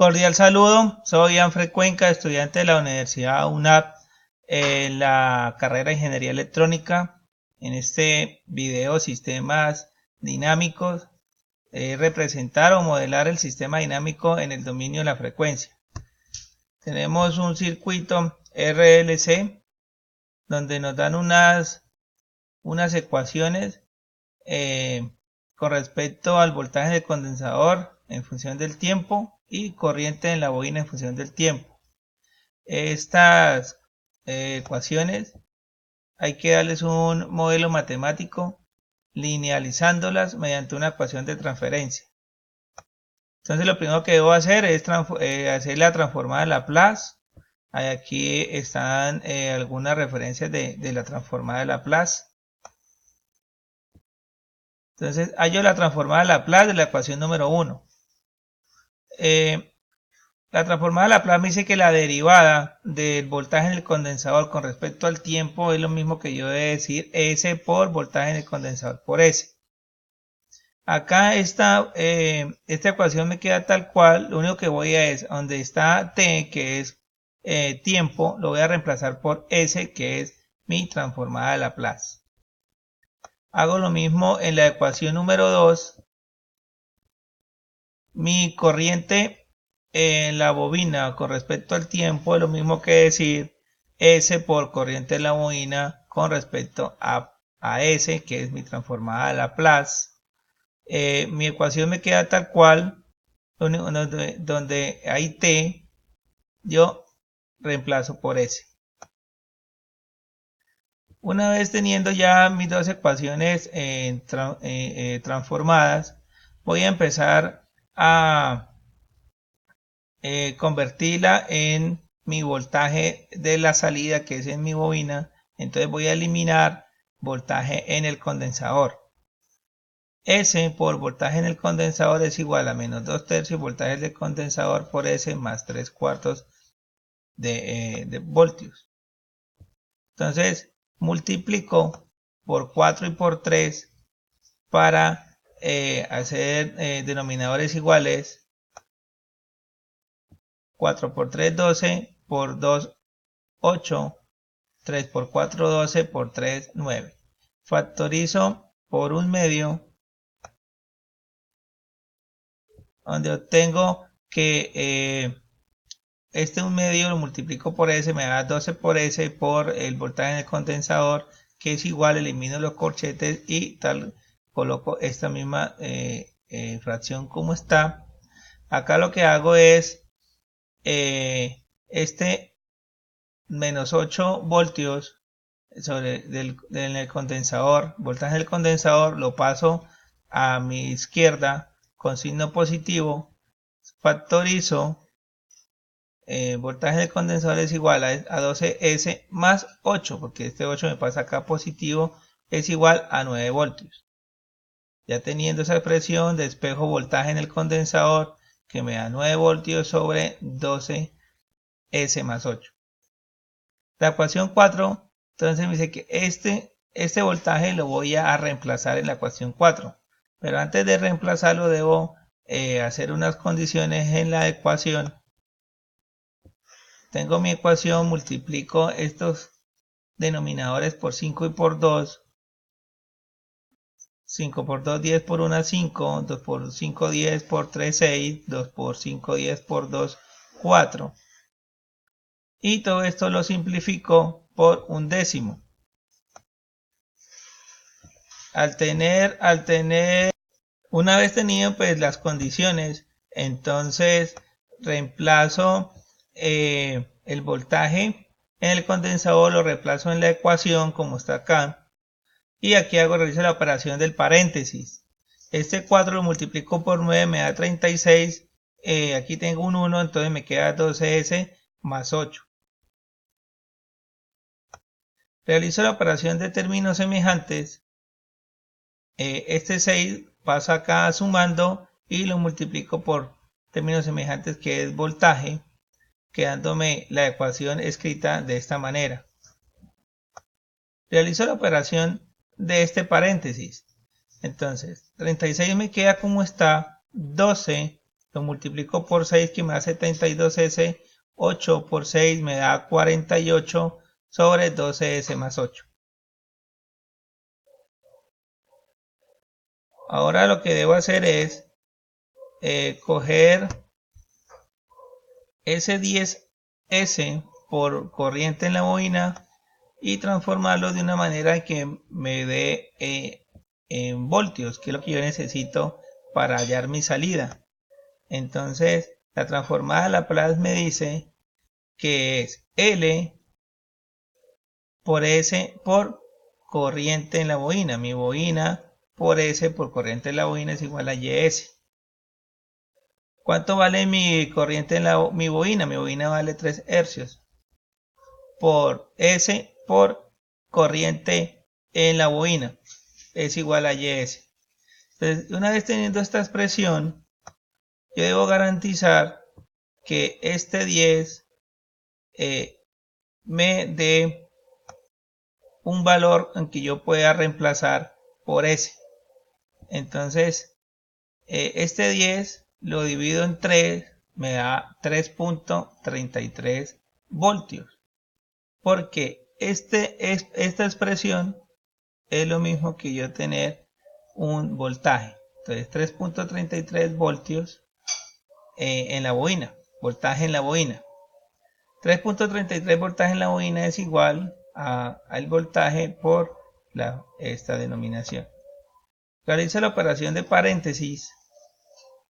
Cordial saludo, soy Anfred Cuenca, estudiante de la Universidad UNAP en la carrera de Ingeniería Electrónica. En este video, sistemas dinámicos, representar o modelar el sistema dinámico en el dominio de la frecuencia. Tenemos un circuito RLC donde nos dan unas ecuaciones con respecto al voltaje del condensador en función del tiempo y corriente en la bobina en función del tiempo. Estas ecuaciones hay que darles un modelo matemático linealizándolas mediante una ecuación de transferencia. Entonces lo primero que debo hacer es hacer la transformada de Laplace. Aquí están algunas referencias de la transformada de Laplace. Entonces hallo la transformada de Laplace de la ecuación número 1. La transformada de Laplace me dice que la derivada del voltaje en el condensador con respecto al tiempo es lo mismo que yo debo decir S por voltaje en el condensador por S. Acá esta ecuación me queda tal cual, lo único que voy a es donde está T, que es tiempo, lo voy a reemplazar por S, que es mi transformada de Laplace. Hago lo mismo en la ecuación número 2. Mi corriente en la bobina con respecto al tiempo es lo mismo que decir S por corriente en la bobina con respecto a S, que es mi transformada de Laplace. Mi ecuación me queda tal cual, donde hay T, yo reemplazo por S. Una vez teniendo ya mis dos ecuaciones transformadas, voy a empezar a convertirla en mi voltaje de la salida, que es en mi bobina. Entonces voy a eliminar voltaje en el condensador. S por voltaje en el condensador es igual a menos 2/3 voltaje del condensador por S más 3/4 de voltios. Entonces multiplico por 4 y por 3 para hacer denominadores iguales. 4 por 3, 12, por 2, 8, 3 por 4, 12, por 3, 9. Factorizo por 1/2, donde obtengo que este 1/2 lo multiplico por S, me da 12 por S por el voltaje en el condensador, que es igual, elimino los corchetes y tal, coloco esta misma fracción como está. Acá lo que hago es este menos 8 voltios en el condensador, voltaje del condensador, lo paso a mi izquierda con signo positivo, factorizo, voltaje del condensador es igual a 12S más 8, porque este 8 me pasa acá positivo, es igual a 9 voltios. Ya teniendo esa expresión, despejo voltaje en el condensador, que me da 9 voltios sobre 12S más 8. La ecuación 4, entonces me dice que este voltaje lo voy a reemplazar en la ecuación 4. Pero antes de reemplazarlo debo hacer unas condiciones en la ecuación. Tengo mi ecuación, multiplico estos denominadores por 5 y por 2. 5 por 2, 10 por 1, 5. 2 por 5, 10 por 3, 6. 2 por 5, 10 por 2, 4. Y todo esto lo simplifico por 1/10. Al tener, una vez tenido pues las condiciones, entonces reemplazo el voltaje en el condensador, lo reemplazo en la ecuación como está acá. Y aquí realizo la operación del paréntesis. Este 4 lo multiplico por 9, me da 36. Aquí tengo un 1, entonces me queda 12S más 8. Realizo la operación de términos semejantes. Este 6 pasa acá sumando y lo multiplico por términos semejantes, que es voltaje, quedándome la ecuación escrita de esta manera. Realizo la operación de este paréntesis. Entonces 36 me queda como está, 12 lo multiplico por 6 que me da 72S, 8 por 6 me da 48 sobre 12S más 8. Ahora lo que debo hacer es coger ese 10S por corriente en la bobina y transformarlo de una manera que me dé en voltios, que es lo que yo necesito para hallar mi salida. Entonces la transformada de Laplace me dice que es L por S por corriente en la bobina. Mi bobina por S por corriente en la bobina es igual a YS. ¿Cuánto vale mi corriente en mi bobina? Mi bobina vale 3 hercios por S por corriente en la bobina es igual a YS. Entonces, una vez teniendo esta expresión, yo debo garantizar que este 10 me dé un valor en que yo pueda reemplazar por S. Entonces, este 10 lo divido en 3, me da 3.33 voltios. Porque esta expresión es lo mismo que yo tener un voltaje. Entonces 3.33 voltios en la bobina, voltaje en la bobina. 3.33 voltaje en la bobina es igual al voltaje por esta denominación. Realizo la operación de paréntesis.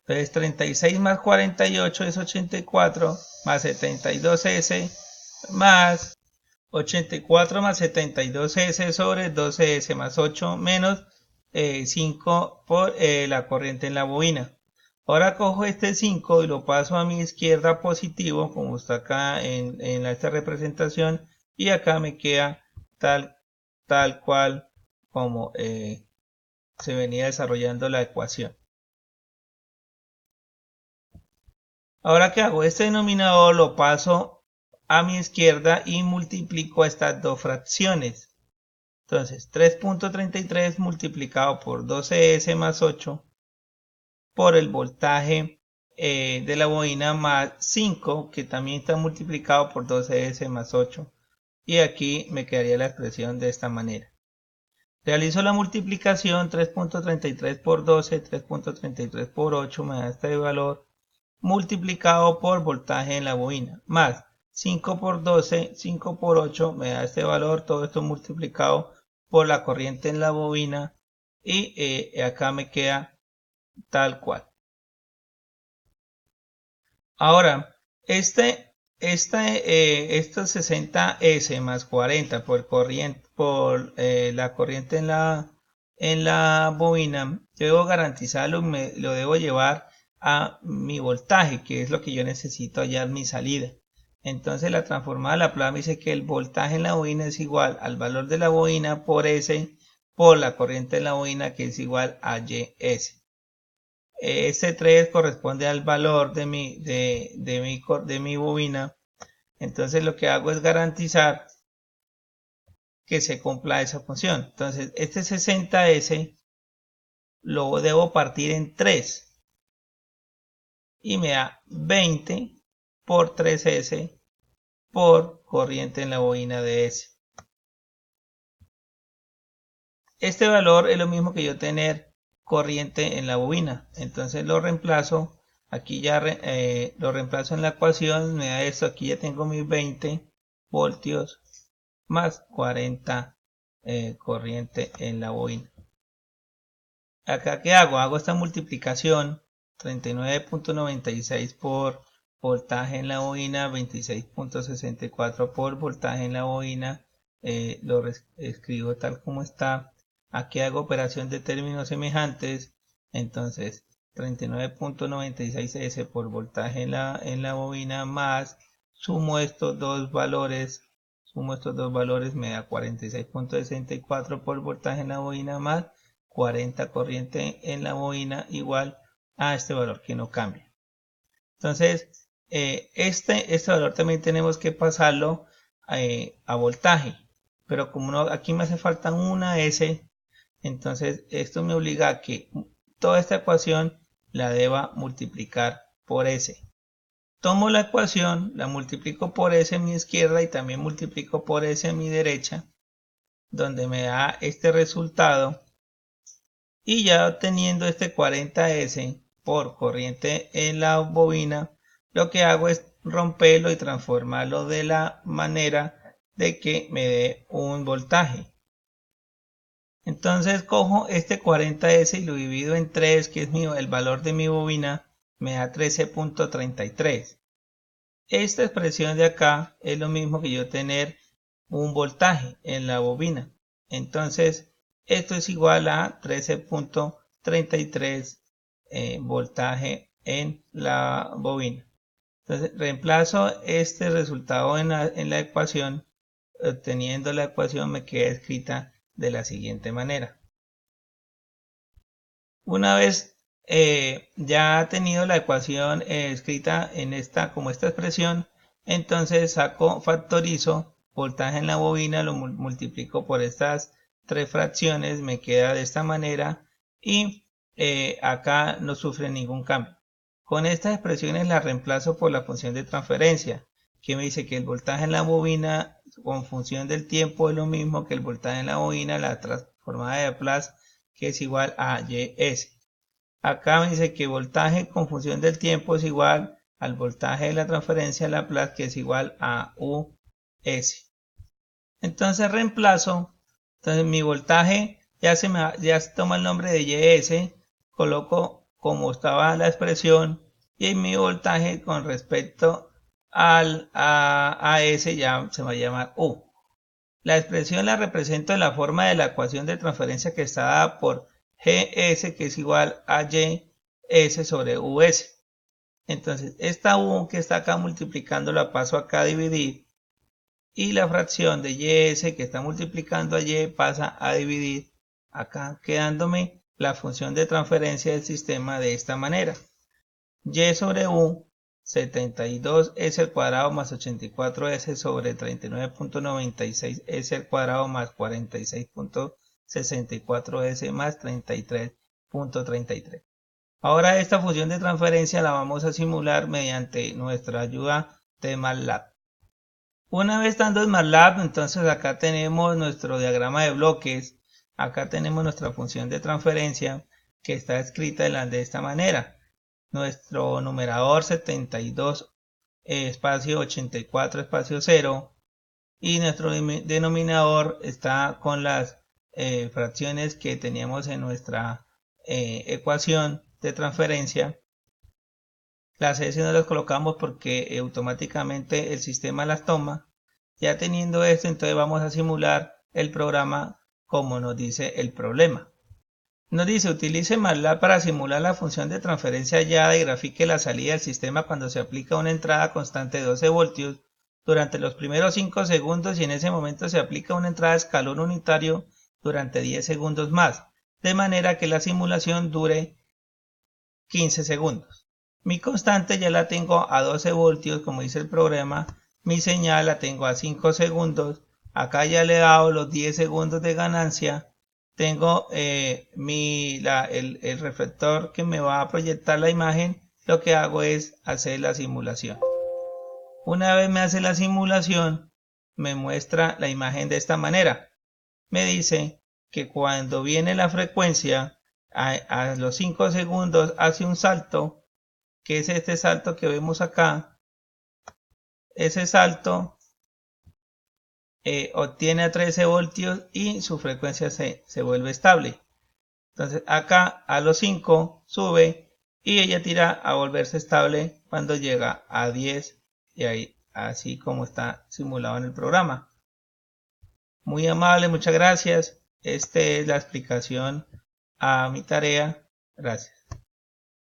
Entonces 36 más 48 es 84 más 72S más 84 más 72S sobre 12S más 8 menos 5 por la corriente en la bobina. Ahora cojo este 5 y lo paso a mi izquierda positivo, como está acá en esta representación, y acá me queda tal cual como se venía desarrollando la ecuación. Ahora, ¿qué hago? Este denominador lo paso a mi izquierda y multiplico estas dos fracciones. Entonces, 3.33 multiplicado por 12S más 8 por el voltaje de la bobina más 5, que también está multiplicado por 12S más 8. Y aquí me quedaría la expresión de esta manera. Realizo la multiplicación 3.33 por 12, 3.33 por 8 me da este valor multiplicado por voltaje en la bobina, más 5 por 12, 5 por 8 me da este valor, todo esto multiplicado por la corriente en la bobina y acá me queda tal cual. Ahora, estos 60S más 40 por la corriente en la bobina, yo debo garantizarlo, lo debo llevar a mi voltaje, que es lo que yo necesito hallar mi salida. Entonces la transformada de Laplace me dice que el voltaje en la bobina es igual al valor de la bobina por S por la corriente en la bobina, que es igual a YS. Este 3 corresponde al valor de mi bobina. Entonces lo que hago es garantizar que se cumpla esa función. Entonces este 60S lo debo partir en 3 y me da 20 por 3S por corriente en la bobina de S. Este valor es lo mismo que yo tener corriente en la bobina. Entonces lo reemplazo. Aquí ya lo reemplazo en la ecuación. Me da esto. Aquí ya tengo mis 20 voltios más 40 corriente en la bobina. Acá, ¿qué hago? Hago esta multiplicación. 39.96 por voltaje en la bobina, 26.64 por voltaje en la bobina. Lo escribo tal como está. Aquí hago operación de términos semejantes. Entonces 39.96S por voltaje en la bobina más sumo estos dos valores me da 46.64 por voltaje en la bobina más 40 corriente en la bobina igual a este valor que no cambia. Entonces este valor también tenemos que pasarlo a voltaje, pero como aquí me hace falta una S, entonces esto me obliga a que toda esta ecuación la deba multiplicar por S. Tomo la ecuación, la multiplico por S en mi izquierda y también multiplico por S en mi derecha, donde me da este resultado. Y ya obteniendo este 40S por corriente en la bobina, lo que hago es romperlo y transformarlo de la manera de que me dé un voltaje. Entonces cojo este 40S y lo divido en 3, que es el valor de mi bobina, me da 13.33. Esta expresión de acá es lo mismo que yo tener un voltaje en la bobina. Entonces esto es igual a 13.33 voltaje en la bobina. Entonces reemplazo este resultado en la ecuación. Obteniendo la ecuación me queda escrita de la siguiente manera. Una vez ya ha tenido la ecuación escrita en como esta expresión, entonces factorizo voltaje en la bobina, lo multiplico por estas tres fracciones, me queda de esta manera y acá no sufre ningún cambio. Con estas expresiones las reemplazo por la función de transferencia, que me dice que el voltaje en la bobina con función del tiempo es lo mismo que el voltaje en la bobina, la transformada de Laplace, que es igual a YS. Acá me dice que voltaje con función del tiempo es igual al voltaje de la transferencia de Laplace, que es igual a US. Entonces reemplazo, entonces mi voltaje ya se toma el nombre de YS, coloco como estaba la expresión y mi voltaje con respecto a S ya se va a llamar U. La expresión la represento en la forma de la ecuación de transferencia que está dada por GS, que es igual a YS sobre US. Entonces esta U que está acá multiplicando la paso acá a dividir y la fracción de YS que está multiplicando a Y pasa a dividir acá, quedándome la función de transferencia del sistema de esta manera. Y sobre U, 72S al cuadrado más 84S sobre 39.96S al cuadrado más 46.64S más 33.33. Ahora esta función de transferencia la vamos a simular mediante nuestra ayuda de MATLAB. Una vez estando en MATLAB, entonces acá tenemos nuestro diagrama de bloques, acá tenemos nuestra función de transferencia que está escrita de esta manera. Nuestro numerador 72 espacio 84 espacio 0 y nuestro denominador está con las fracciones que teníamos en nuestra ecuación de transferencia. Las S no las colocamos porque automáticamente el sistema las toma. Ya teniendo esto, entonces vamos a simular el programa como nos dice el problema. Nos dice, utilice MATLAB para simular la función de transferencia hallada y grafique la salida del sistema cuando se aplica una entrada constante de 12 voltios durante los primeros 5 segundos y en ese momento se aplica una entrada de escalón unitario durante 10 segundos más, de manera que la simulación dure 15 segundos. Mi constante ya la tengo a 12 voltios, como dice el programa. Mi señal la tengo a 5 segundos. Acá ya le he dado los 10 segundos de ganancia. Tengo el reflector que me va a proyectar la imagen. Lo que hago es hacer la simulación. Una vez me hace la simulación, me muestra la imagen de esta manera. Me dice que cuando viene la frecuencia, a los 5 segundos hace un salto, que es este salto que vemos acá. Ese salto obtiene a 13 voltios y su frecuencia se vuelve estable. Entonces acá a los 5 sube y ella tira a volverse estable cuando llega a 10 y ahí así como está simulado en el programa. Muy amable, muchas gracias. Esta es la explicación a mi tarea. Gracias.